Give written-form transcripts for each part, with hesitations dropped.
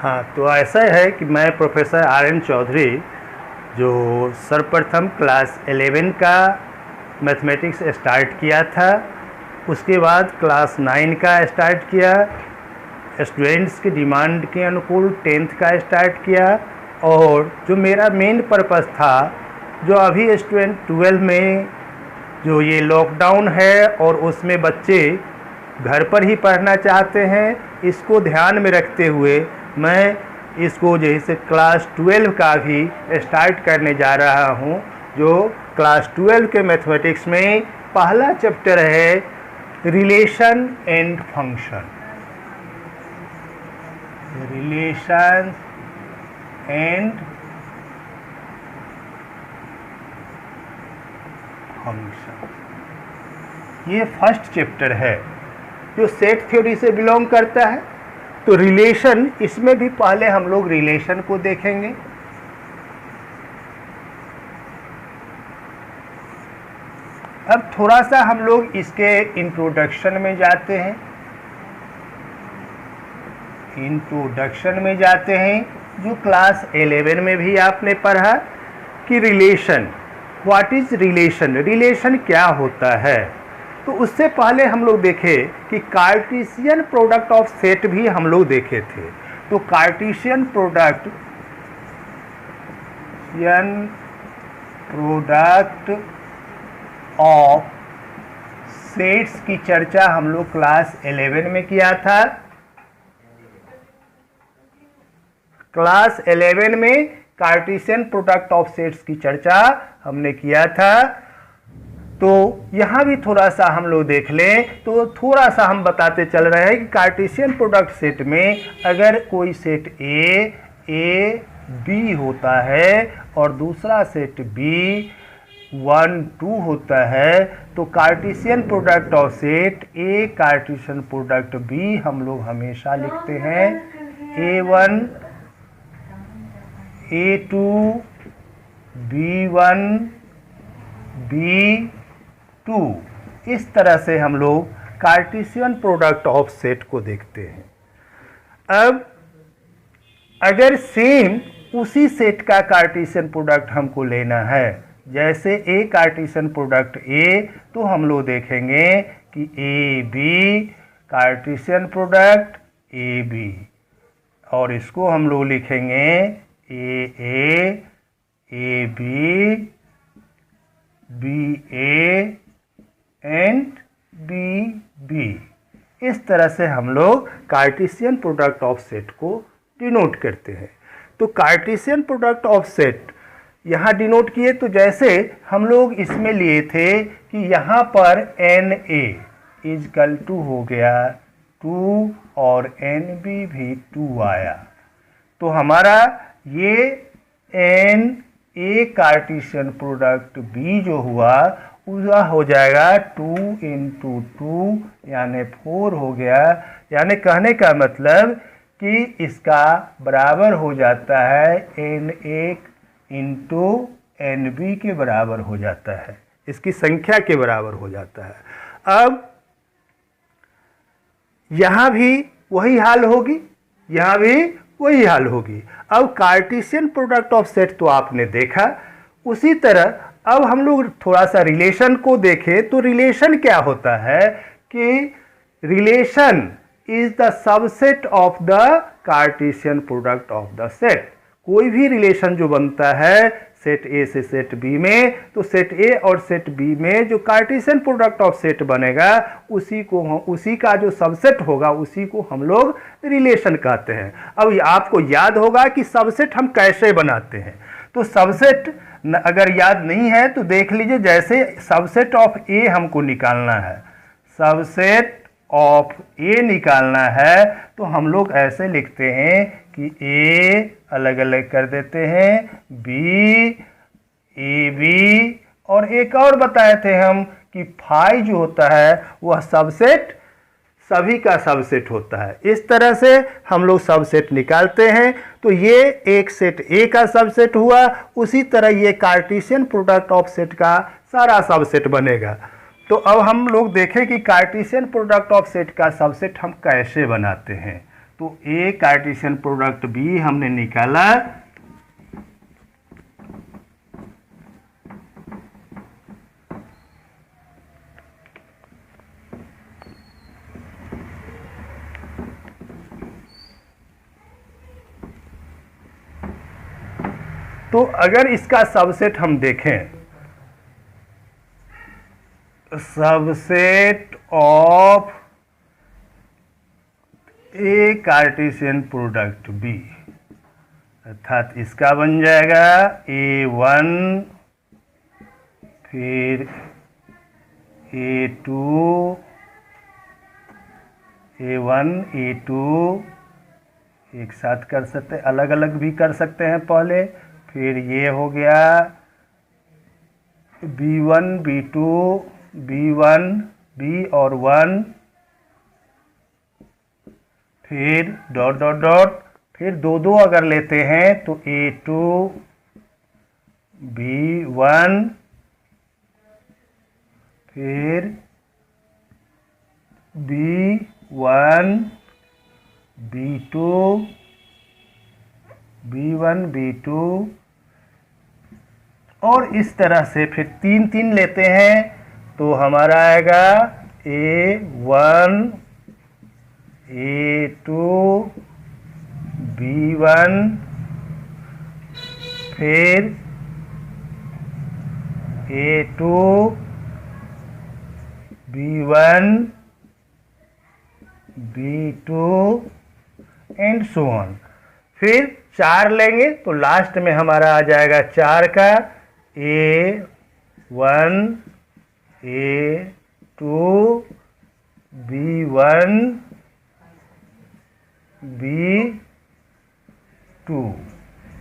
हाँ, तो ऐसा है कि मैं प्रोफेसर आर.एन. चौधरी जो सर्वप्रथम क्लास 11 का मैथमेटिक्स स्टार्ट किया था, उसके बाद क्लास 9 का स्टार्ट किया, स्टूडेंट्स की डिमांड के अनुकूल 10th का स्टार्ट किया, और जो मेरा मेन पर्पस था, जो अभी स्टूडेंट 12 में जो ये लॉकडाउन है और उसमें बच्चे घर पर ही पढ़ना चाहते हैं, इसको ध्यान में रखते हुए मैं इसको जैसे क्लास 12 का भी स्टार्ट करने जा रहा हूँ। जो क्लास 12 के मैथमेटिक्स में पहला चैप्टर है relation and function. Relation and function, ये फर्स्ट चैप्टर है जो सेट थ्योरी से बिलोंग करता है। तो रिलेशन, इसमें भी पहले हम लोग रिलेशन को देखेंगे। अब थोड़ा सा हम लोग इसके इंट्रोडक्शन में जाते हैं। इंट्रोडक्शन में जाते हैं जो क्लास 11 में भी आपने पढ़ा कि relation, what is relation, relation क्या होता है। तो उससे पहले हम लोग देखे कि कार्टेशियन प्रोडक्ट ऑफ सेट भी हम लोग देखे थे। तो कार्टेशियन प्रोडक्ट ऑफ सेट्स की चर्चा हम लोग क्लास 11 में किया था। क्लास 11 में कार्टेशियन प्रोडक्ट ऑफ सेट्स की चर्चा हमने किया था। तो यहाँ भी थोड़ा सा हम लोग देख लें, तो थोड़ा सा हम बताते चल रहे हैं कि कार्टेशियन प्रोडक्ट सेट में अगर कोई सेट ए बी होता है और दूसरा सेट बी 1 2 होता है, तो Cartesian product of set A Cartesian product B हम लोग हमेशा लिखते हैं A1 A2 B1 B2। इस तरह से हम लोग कार्टेशियन प्रोडक्ट ऑफ सेट को देखते हैं। अब अगर सेम उसी सेट का कार्टेशियन प्रोडक्ट हमको लेना है, जैसे ए कार्टेशियन प्रोडक्ट ए, तो हम लोग देखेंगे कि A B Cartesian product A B, और इसको हम लोग लिखेंगे A B B A and B B. इस तरह से हम लोग कार्टेशियन प्रोडक्ट ऑफ सेट को डिनोट करते हैं। तो कार्टेशियन प्रोडक्ट ऑफ सेट यहाँ डिनोट किए, तो जैसे हम लोग इसमें लिए थे कि यहाँ पर एन ए इजकल टू हो गया 2 और एन बी भी 2 आया, तो हमारा ये n A Cartesian product B जो हुआ उसका हो जाएगा 2 × 2 यानी 4 हो गया। यानी कहने का मतलब कि इसका बराबर हो जाता है एन ए × एन बी के बराबर हो जाता है, इसकी संख्या के बराबर हो जाता है। अब यहाँ भी वही हाल होगी, यहाँ भी वही हाल होगी। अब कार्टेशियन प्रोडक्ट ऑफ सेट तो आपने देखा, उसी तरह अब हम लोग थोड़ा सा रिलेशन को देखें। तो रिलेशन क्या होता है कि relation is the subset of the Cartesian product of the set. कोई भी रिलेशन जो बनता है सेट ए से सेट बी में, तो सेट ए और सेट बी में जो कार्टेशियन प्रोडक्ट ऑफ सेट बनेगा उसी का जो सबसेट होगा उसी को हम लोग रिलेशन कहते हैं। अब आपको याद होगा कि सबसेट हम कैसे बनाते हैं। तो सबसेट अगर याद नहीं है तो देख लीजिए, जैसे सबसेट ऑफ ए हमको निकालना है, सबसेट ऑफ ए निकालना है, तो हम लोग ऐसे लिखते हैं कि ए अलग अलग कर देते हैं, बी ए बी, और एक और बताए थे हम कि फाई जो होता है वह सबसेट सभी का सबसेट होता है। इस तरह से हम लोग सबसेट निकालते हैं। तो ये एक सेट ए का सबसेट हुआ, उसी तरह ये कार्टेशियन प्रोडक्ट ऑफ सेट का सारा सबसेट बनेगा। तो अब हम लोग देखें कि कार्टेशियन प्रोडक्ट ऑफ सेट का सबसेट हम कैसे बनाते हैं। तो ए कार्टेशियन प्रोडक्ट बी हमने निकाला। तो अगर इसका सबसेट हम देखें, subset of A Cartesian product B, अर्थात इसका बन जाएगा A1 फिर A2, A1 A2 एक साथ कर सकते, अलग अलग भी कर सकते हैं पहले। फिर ये हो गया B1 B2 B1 B और 1, फिर डॉट डॉट डॉट, फिर दो दो अगर लेते हैं तो A2 B1 फिर B1 B2 B1 B2 और इस तरह से फिर तीन तीन लेते हैं तो हमारा आएगा A1 A2 B1 फिर A2 B1 B2 and so on. फिर 4 लेंगे तो लास्ट में हमारा आ जाएगा 4 का A1 A2 B1 B2,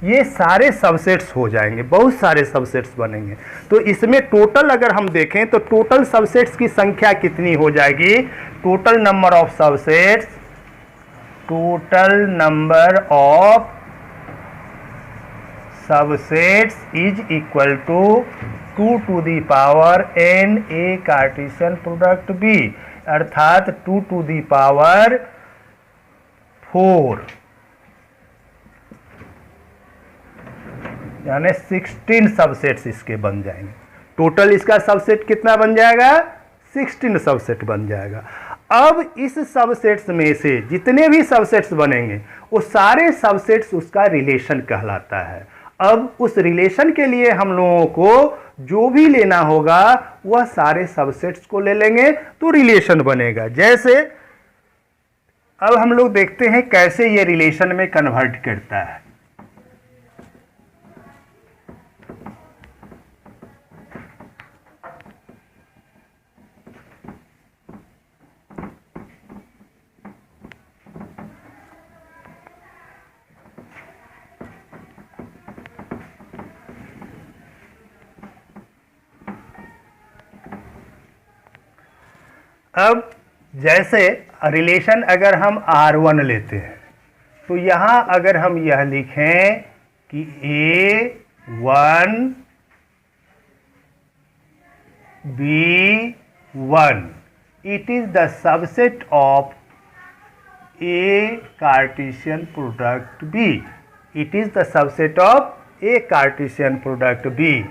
ये सारे सबसेट्स हो जाएंगे, बहुत सारे सबसेट्स बनेंगे। तो इसमें टोटल अगर हम देखें तो टोटल सबसेट्स की संख्या कितनी हो जाएगी? Total number of subsets, total number of subsets is equal to 2 to the power n a Cartesian product b, अर्थात 2 to the power 4 यानी 16 सबसेट्स इसके बन जाएंगे। टोटल इसका सबसेट कितना बन जाएगा? 16 सबसेट बन जाएगा। अब इस सबसेट्स में से जितने भी सबसेट्स बनेंगे वो सारे सबसेट्स उसका रिलेशन कहलाता है। अब उस रिलेशन के लिए हम लोगों को जो भी लेना होगा वह सारे सबसेट्स को ले लेंगे तो रिलेशन बनेगा। जैसे अब हम लोग देखते हैं कैसे ये रिलेशन में कन्वर्ट करता है। अब जैसे रिलेशन अगर हम R1 लेते हैं तो यहाँ अगर हम यह लिखें कि A1 B1 it is the subset of A Cartesian product B, it is the subset of A Cartesian product B।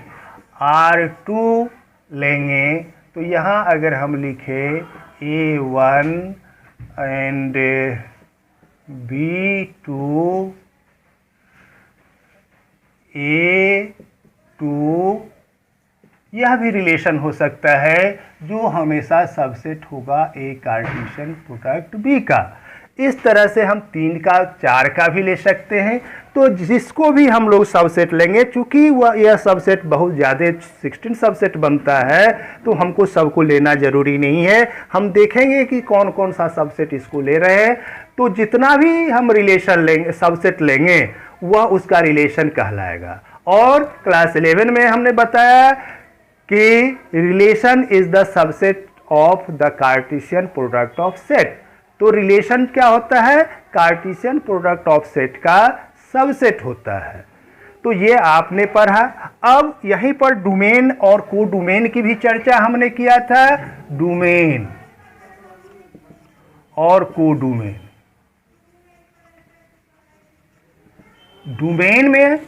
R2 लेंगे तो यहाँ अगर हम लिखें A1 एंड B2 A2, यह भी रिलेशन हो सकता है जो हमेशा सबसेट होगा A कार्टेशियन प्रोडक्ट B का। इस तरह से हम 3 का 4 का भी ले सकते हैं। तो जिसको भी हम लोग सबसेट लेंगे, चूंकि वह यह सबसेट बहुत ज़्यादा 16 सबसेट बनता है तो हमको सबको लेना ज़रूरी नहीं है। हम देखेंगे कि कौन कौन सा सबसेट इसको ले रहे हैं। तो जितना भी हम रिलेशन लेंगे, सबसेट लेंगे, वह उसका रिलेशन कहलाएगा। और क्लास 11 में हमने बताया कि relation is the subset of the Cartesian product of set. तो रिलेशन क्या होता है? कार्टेशियन प्रोडक्ट ऑफ सेट का सबसेट होता है। तो ये आपने पढ़ा। अब यहीं पर डोमेन और को डोमेन की भी चर्चा हमने किया था। डोमेन और को डोमेन, डोमेन में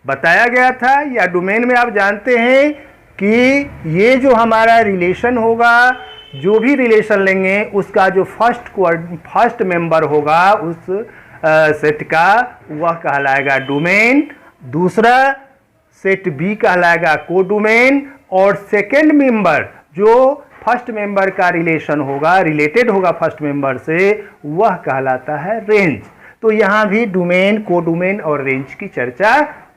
बताया गया था, या डोमेन में आप जानते हैं कि ये जो हमारा रिलेशन होगा, जो भी रिलेशन लेंगे उसका जो फर्स्ट मेंबर होगा उस सेट का, वह कहलाएगा डोमेन। दूसरा सेट बी कहलाएगा कोडोमेन, और सेकेंड मेंबर जो फर्स्ट मेंबर का रिलेशन होगा, रिलेटेड होगा फर्स्ट मेंबर से, वह कहलाता है रेंज। तो यहाँ भी डोमेन, कोडोमेन और रेंज की चर्चा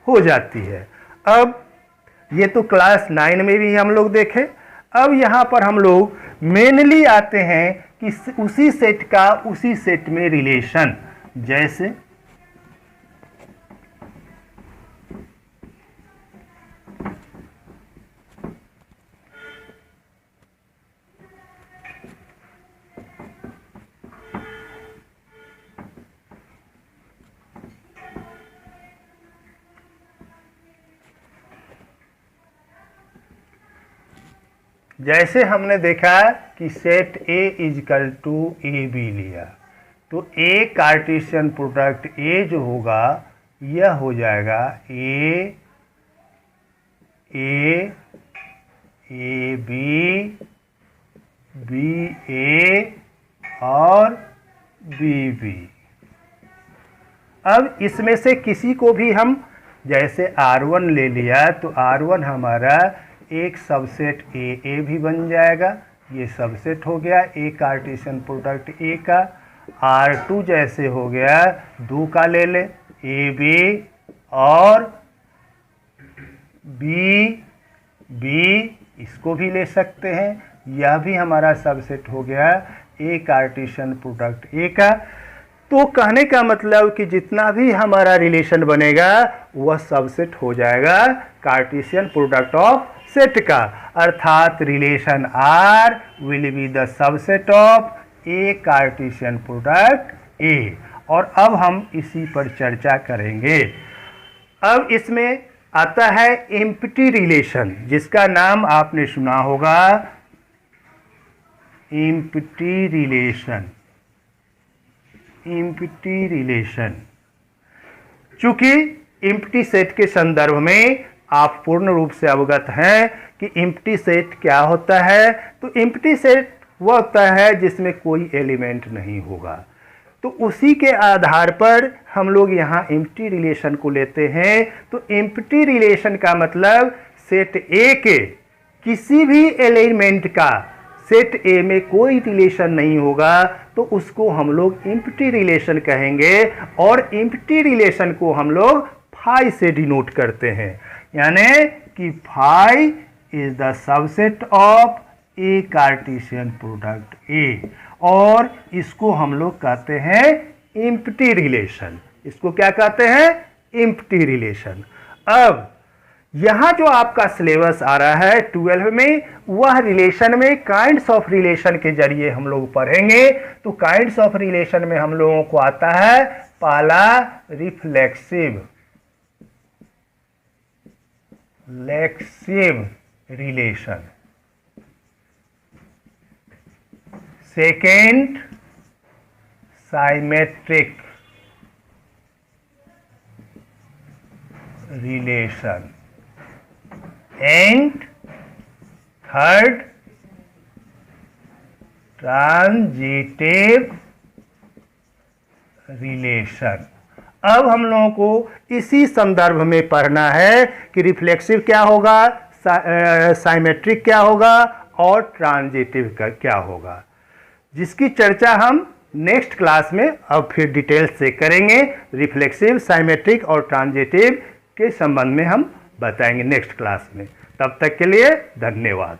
हो जाती है। अब ये तो क्लास 9 में भी हम लोग देखें। अब यहाँ पर हम लोग मेनली आते हैं कि उसी सेट का उसी सेट में रिलेशन, जैसे जैसे हमने देखा कि set A is equal to A B लिया, तो ए कार्टेशियन प्रोडक्ट ए जो होगा यह हो जाएगा ए बी, बी ए और बी बी। अब इसमें से किसी को भी हम, जैसे R1 ले लिया, तो R1 हमारा एक सबसेट ए भी बन जाएगा, ये सबसेट हो गया ए कार्टेशियन प्रोडक्ट ए का। R2 जैसे हो गया, 2 का ले ले, ए बी और बी बी, इसको भी ले सकते हैं, यह भी हमारा सबसेट हो गया ए कार्टेशियन प्रोडक्ट ए का। तो कहने का मतलब कि जितना भी हमारा रिलेशन बनेगा वह सबसेट हो जाएगा कार्टेशियन प्रोडक्ट ऑफ सेट का, अर्थात relation R will be the subset of A Cartesian product A. और अब हम इसी पर चर्चा करेंगे। अब इसमें आता है एम्प्टी रिलेशन, जिसका नाम आपने सुना होगा, एम्प्टी रिलेशन। एम्प्टी रिलेशन, चूंकि एम्प्टी सेट के संदर्भ में आप पूर्ण रूप से अवगत हैं कि एम्प्टी सेट क्या होता है। तो एम्प्टी सेट वह होता है जिसमें कोई एलिमेंट नहीं होगा। तो उसी के आधार पर हम लोग यहाँ एम्प्टी रिलेशन को लेते हैं। तो एम्प्टी रिलेशन का मतलब सेट ए के किसी भी एलिमेंट का सेट ए में कोई रिलेशन नहीं होगा, तो उसको हम लोग एम्प्टी रिलेशन कहेंगे। और एम्प्टी रिलेशन को हम लोग फाई से डिनोट करते हैं, यानी कि phi is the subset of A Cartesian product A, और इसको हम लोग कहते हैं एम्प्टी रिलेशन। इसको क्या कहते हैं? Empty relation. अब यहाँ जो आपका सिलेबस आ रहा है 12 में, वह रिलेशन में काइंड्स ऑफ रिलेशन के जरिए हम लोग पढ़ेंगे। तो काइंड्स ऑफ रिलेशन में हम लोगों को आता है पहला reflexive relation, second symmetric relation, and third transitive relation. अब हम लोगों को इसी संदर्भ में पढ़ना है कि रिफ्लेक्सिव क्या होगा, साइमेट्रिक क्या होगा और ट्रांजिटिव क्या होगा, जिसकी चर्चा हम नेक्स्ट क्लास में अब फिर डिटेल्स से करेंगे। रिफ्लेक्सिव, साइमेट्रिक और ट्रांजिटिव के संबंध में हम बताएंगे नेक्स्ट क्लास में। तब तक के लिए धन्यवाद।